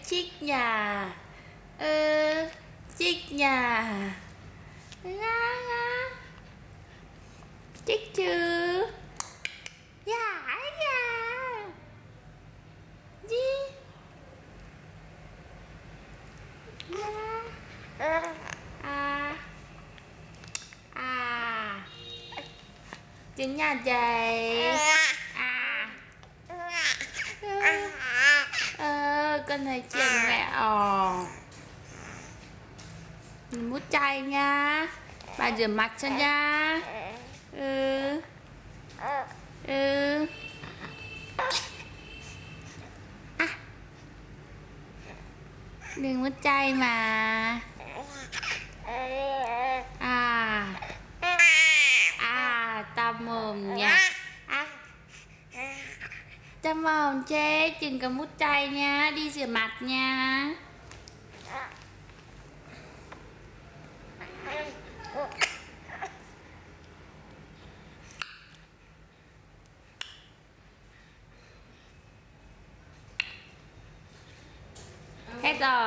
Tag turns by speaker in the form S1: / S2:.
S1: Chích nhà. Chích nhà. Nga nga. Chích chứ. Dạ dạ. Gì? Nga. Trứng nhà chạy. Con thấy chuyện mẹ mình mút chay nha. Bà rửa mặt cho nha. Đừng mút chay mà. Tao mồm nha. Tao mồm chết, đừng có mút chay nha. Đi rửa mặt nha. Hết rồi.